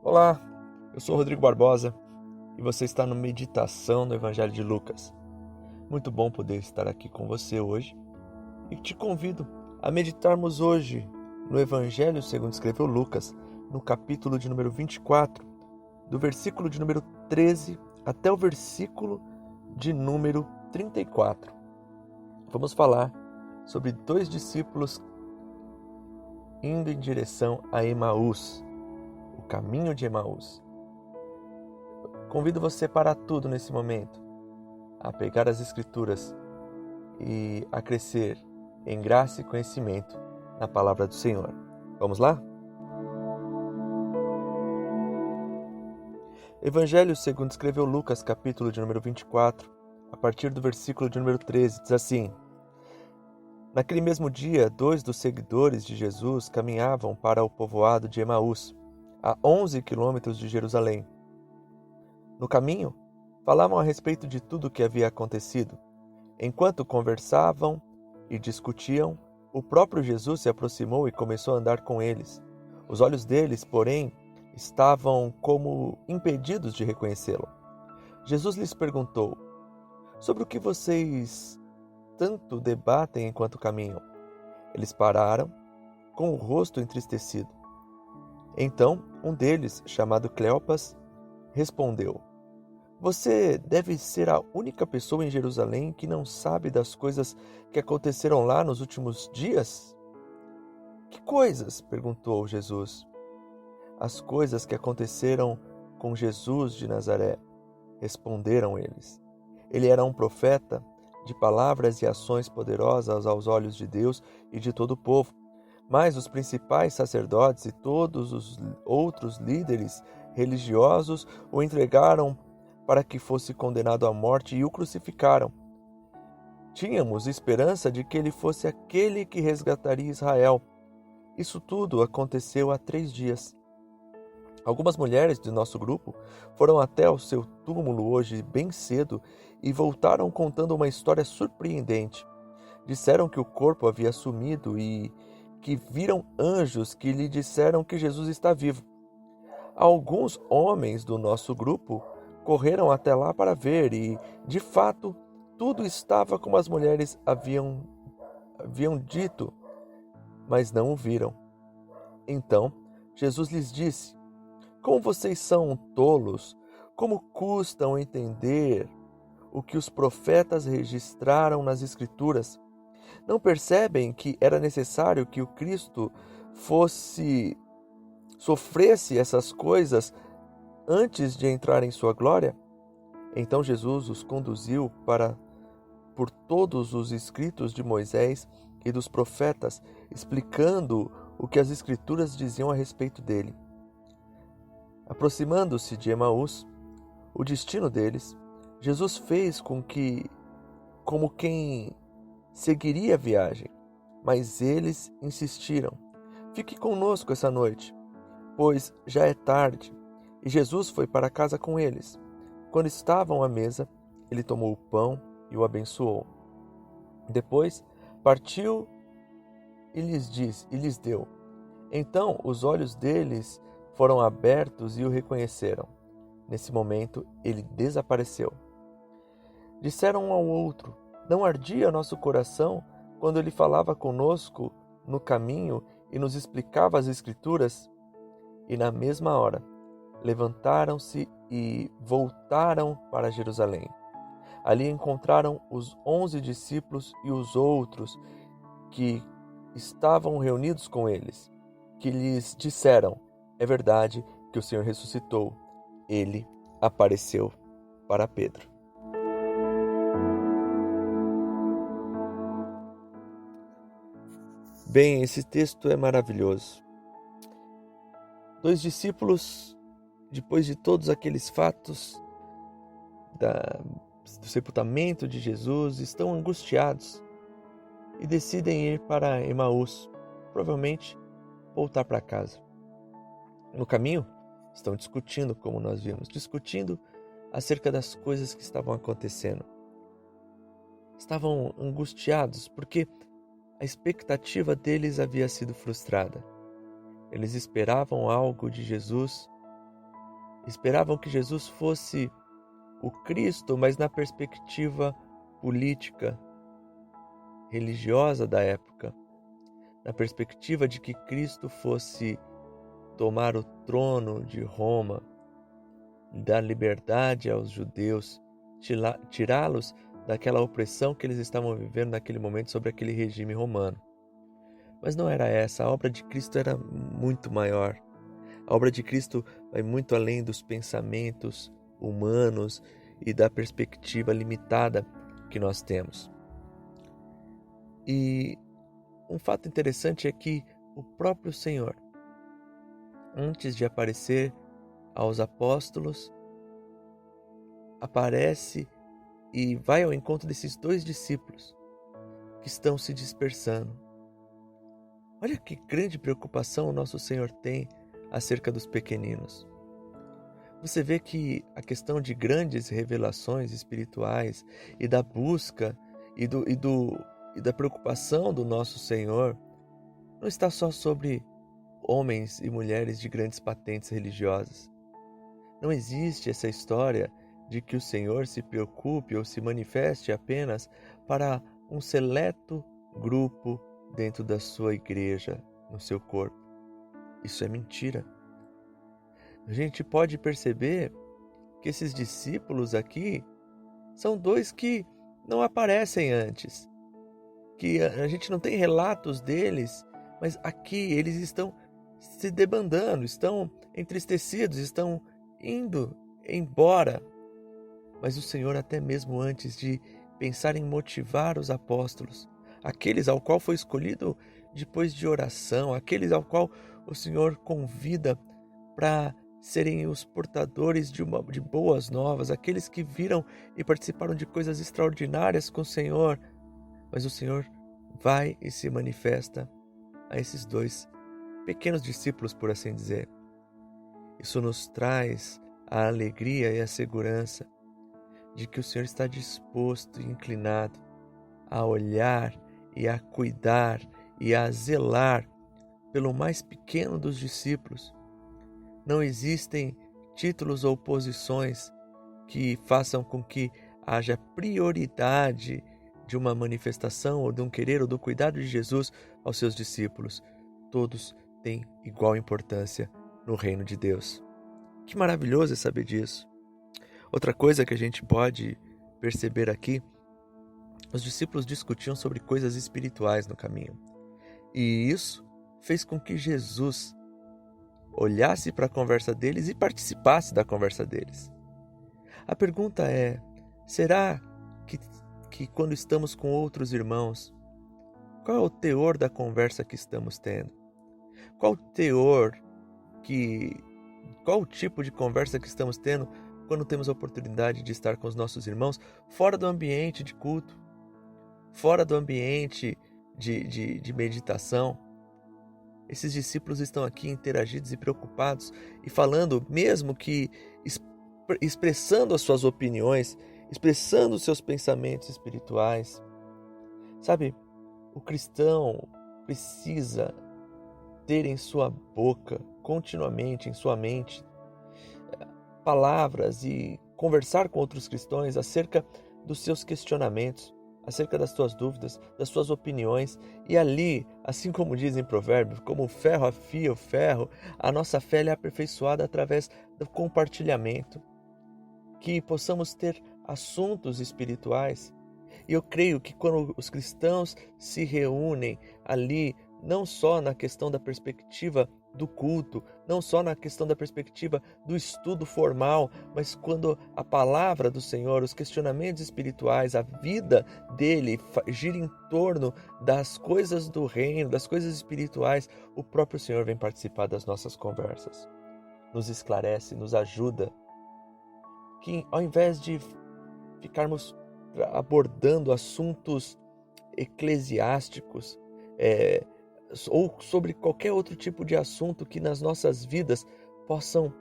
Olá, eu sou Rodrigo Barbosa e você está no Meditação no Evangelho de Lucas. Muito bom poder estar aqui com você hoje e te convido a meditarmos hoje no Evangelho segundo escreveu Lucas, no capítulo de número 24, do versículo de número 13 até o versículo de número 34. Vamos falar sobre dois discípulos indo em direção a Emaús, o caminho de Emaús. Convido você para tudo nesse momento, a pegar as Escrituras e a crescer em graça e conhecimento na palavra do Senhor. Vamos lá? Evangelho segundo escreveu Lucas, capítulo de número 24, a partir do versículo de número 13, diz assim: Naquele mesmo dia, 2 dos seguidores de Jesus caminhavam para o povoado de Emaús, a 11 quilômetros de Jerusalém. No caminho, falavam a respeito de tudo o que havia acontecido. Enquanto conversavam e discutiam, o próprio Jesus se aproximou e começou a andar com eles. Os olhos deles, porém, estavam como impedidos de reconhecê-lo. Jesus lhes perguntou: Sobre o que vocês tanto debatem enquanto caminham? Eles pararam, com o rosto entristecido. Então, um deles, chamado Cleopas, respondeu: Você deve ser a única pessoa em Jerusalém que não sabe das coisas que aconteceram lá nos últimos dias? Que coisas? Perguntou Jesus. As coisas que aconteceram com Jesus de Nazaré, responderam eles. Ele era um profeta de palavras e ações poderosas aos olhos de Deus e de todo o povo. Mas os principais sacerdotes e todos os outros líderes religiosos o entregaram para que fosse condenado à morte e o crucificaram. Tínhamos esperança de que ele fosse aquele que resgataria Israel. Isso tudo aconteceu há 3 dias. Algumas mulheres do nosso grupo foram até o seu túmulo hoje bem cedo e voltaram contando uma história surpreendente. Disseram que o corpo havia sumido e que viram anjos que lhe disseram que Jesus está vivo. Alguns homens do nosso grupo correram até lá para ver e, de fato, tudo estava como as mulheres haviam dito, mas não o viram. Então, Jesus lhes disse: Como vocês são tolos, como custam entender o que os profetas registraram nas Escrituras? Não percebem que era necessário que o Cristo sofresse essas coisas antes de entrar em sua glória? Então Jesus os conduziu por todos os escritos de Moisés e dos profetas, explicando o que as Escrituras diziam a respeito dele. Aproximando-se de Emaús, o destino deles, Jesus fez como quem seguiria a viagem, mas eles insistiram: Fique conosco essa noite, pois já é tarde. E Jesus foi para casa com eles. Quando estavam à mesa, ele tomou o pão e o abençoou. Depois, partiu e lhes deu. Então os olhos deles foram abertos e o reconheceram. Nesse momento, ele desapareceu. Disseram um ao outro: Não ardia nosso coração quando ele falava conosco no caminho e nos explicava as Escrituras? E na mesma hora, levantaram-se e voltaram para Jerusalém. Ali encontraram os 11 discípulos e os outros que estavam reunidos com eles, que lhes disseram: É verdade que o Senhor ressuscitou. Ele apareceu para Pedro. Bem, esse texto é maravilhoso. 2 discípulos, depois de todos aqueles fatos do sepultamento de Jesus, estão angustiados e decidem ir para Emaús, provavelmente voltar para casa. No caminho, estão discutindo, como nós vimos, discutindo acerca das coisas que estavam acontecendo. Estavam angustiados porque a expectativa deles havia sido frustrada. Eles esperavam algo de Jesus Esperavam que Jesus fosse o Cristo, mas na perspectiva política, religiosa da época, na perspectiva de que Cristo fosse tomar o trono de Roma, dar liberdade aos judeus, tirá-los daquela opressão que eles estavam vivendo naquele momento sobre aquele regime romano. Mas não era essa, a obra de Cristo era muito maior. A obra de Cristo vai muito além dos pensamentos humanos e da perspectiva limitada que nós temos. E um fato interessante é que o próprio Senhor, antes de aparecer aos apóstolos, aparece e vai ao encontro desses 2 discípulos que estão se dispersando. Olha que grande preocupação o nosso Senhor tem acerca dos pequeninos. Você vê que a questão de grandes revelações espirituais e da busca e da preocupação do nosso Senhor não está só sobre homens e mulheres de grandes patentes religiosas. Não existe essa história de que o Senhor se preocupe ou se manifeste apenas para um seleto grupo dentro da sua igreja, no seu corpo. Isso é mentira. A gente pode perceber que esses discípulos aqui são 2 que não aparecem antes, que a gente não tem relatos deles, mas aqui eles estão se debandando, estão entristecidos, estão indo embora. Mas o Senhor, até mesmo antes de pensar em motivar os apóstolos, aqueles ao qual foi escolhido depois de oração, aqueles ao qual o Senhor convida para serem os portadores de boas novas, aqueles que viram e participaram de coisas extraordinárias com o Senhor. Mas o Senhor vai e se manifesta a esses 2 pequenos discípulos, por assim dizer. Isso nos traz a alegria e a segurança de que o Senhor está disposto e inclinado a olhar e a cuidar e a zelar pelo mais pequeno dos discípulos. Não existem títulos ou posições que façam com que haja prioridade de uma manifestação ou de um querer ou do cuidado de Jesus aos seus discípulos. Todos têm igual importância no reino de Deus. Que maravilhoso é saber disso. Outra coisa que a gente pode perceber aqui, os discípulos discutiam sobre coisas espirituais no caminho. E isso fez com que Jesus olhasse para a conversa deles e participasse da conversa deles. A pergunta é, será que quando estamos com outros irmãos, qual é o teor da conversa que estamos tendo? Qual o tipo de conversa que estamos tendo quando temos a oportunidade de estar com os nossos irmãos fora do ambiente de culto, fora do ambiente de meditação? Esses discípulos estão aqui interagidos e preocupados e falando, mesmo que expressando as suas opiniões, expressando os seus pensamentos espirituais. Sabe, o cristão precisa ter em sua boca, continuamente em sua mente, palavras e conversar com outros cristãos acerca dos seus questionamentos, acerca das suas dúvidas, das suas opiniões. E ali, assim como dizem Provérbios, como o ferro afia o ferro, a nossa fé é aperfeiçoada através do compartilhamento. Que possamos ter assuntos espirituais. E eu creio que quando os cristãos se reúnem ali, não só na questão da perspectiva do culto, não só na questão da perspectiva do estudo formal, mas quando a palavra do Senhor, os questionamentos espirituais, a vida dele gira em torno das coisas do reino, das coisas espirituais, o próprio Senhor vem participar das nossas conversas, nos esclarece, nos ajuda, que ao invés de ficarmos abordando assuntos eclesiásticos, ou sobre qualquer outro tipo de assunto que nas nossas vidas possam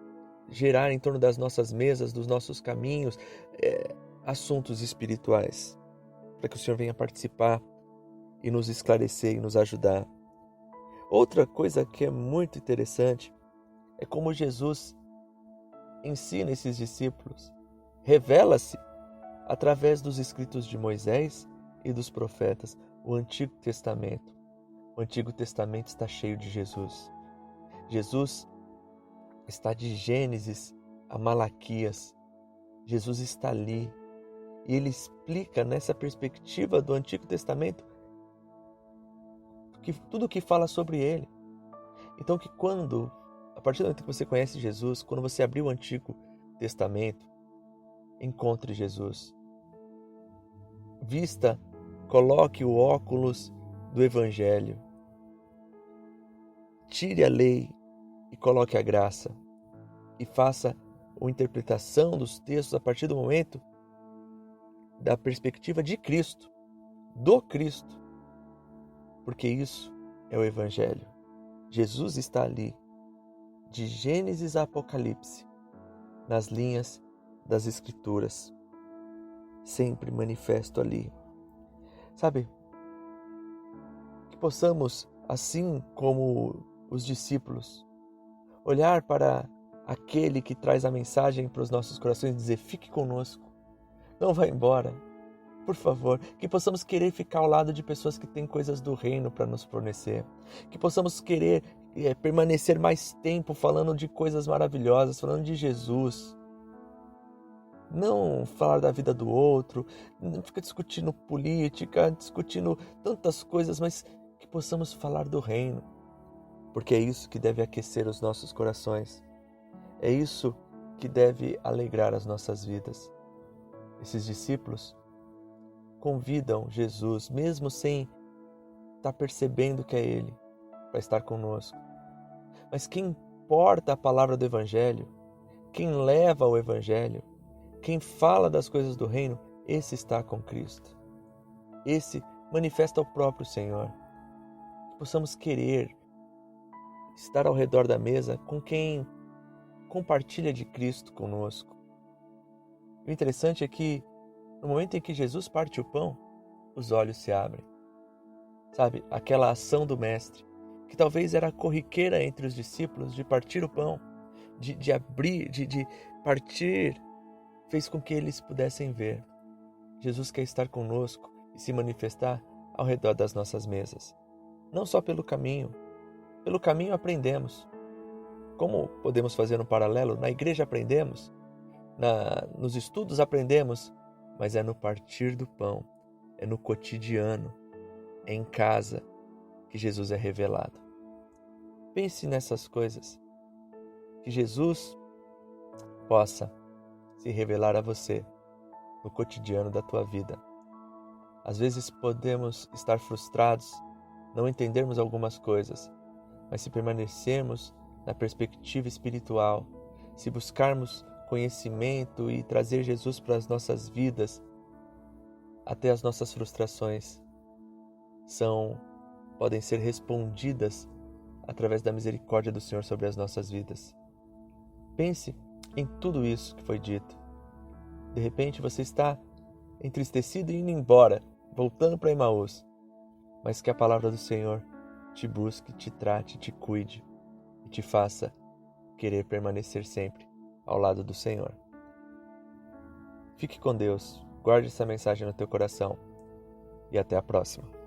gerar em torno das nossas mesas, dos nossos caminhos, assuntos espirituais, para que o Senhor venha participar e nos esclarecer e nos ajudar. Outra coisa que é muito interessante é como Jesus ensina esses discípulos, revela-se através dos escritos de Moisés e dos profetas, o Antigo Testamento. O Antigo Testamento está cheio de Jesus. Jesus está de Gênesis a Malaquias. Jesus está ali e ele explica nessa perspectiva do Antigo Testamento tudo o que fala sobre ele. Então que a partir do momento que você conhece Jesus, quando você abrir o Antigo Testamento, encontre Jesus. Coloque o óculos do Evangelho. Tire a lei e coloque a graça. E faça a interpretação dos textos a partir do momento da perspectiva de Cristo, do Cristo. Porque isso é o Evangelho. Jesus está ali, de Gênesis a Apocalipse, nas linhas das Escrituras, sempre manifesto ali. Sabe, que possamos, assim como os discípulos, olhar para aquele que traz a mensagem para os nossos corações e dizer: fique conosco, não vá embora, por favor. Que possamos querer ficar ao lado de pessoas que têm coisas do reino para nos fornecer. Que possamos querer permanecer mais tempo falando de coisas maravilhosas, falando de Jesus. Não falar da vida do outro, não ficar discutindo política, discutindo tantas coisas, mas que possamos falar do reino. Porque é isso que deve aquecer os nossos corações. É isso que deve alegrar as nossas vidas. Esses discípulos convidam Jesus, mesmo sem estar percebendo que é Ele, para estar conosco. Mas quem porta a palavra do Evangelho, quem leva o Evangelho, quem fala das coisas do reino, esse está com Cristo. Esse manifesta o próprio Senhor. Que possamos querer estar ao redor da mesa com quem compartilha de Cristo conosco. O interessante é que, no momento em que Jesus parte o pão, os olhos se abrem. Sabe, aquela ação do Mestre, que talvez era corriqueira entre os discípulos de partir o pão, de abrir, de partir, fez com que eles pudessem ver. Jesus quer estar conosco e se manifestar ao redor das nossas mesas. Não só pelo caminho aprendemos. Como podemos fazer um paralelo? Na igreja aprendemos, nos estudos aprendemos, mas é no partir do pão, é no cotidiano, é em casa que Jesus é revelado. Pense nessas coisas, que Jesus possa se revelar a você no cotidiano da tua vida. Às vezes podemos estar frustrados, não entendermos algumas coisas, mas se permanecermos na perspectiva espiritual, se buscarmos conhecimento e trazer Jesus para as nossas vidas, até as nossas frustrações podem ser respondidas através da misericórdia do Senhor sobre as nossas vidas. Pense em tudo isso que foi dito. De repente você está entristecido e indo embora, voltando para Emaús, mas que a palavra do Senhor te busque, te trate, te cuide e te faça querer permanecer sempre ao lado do Senhor. Fique com Deus, guarde essa mensagem no teu coração e até a próxima.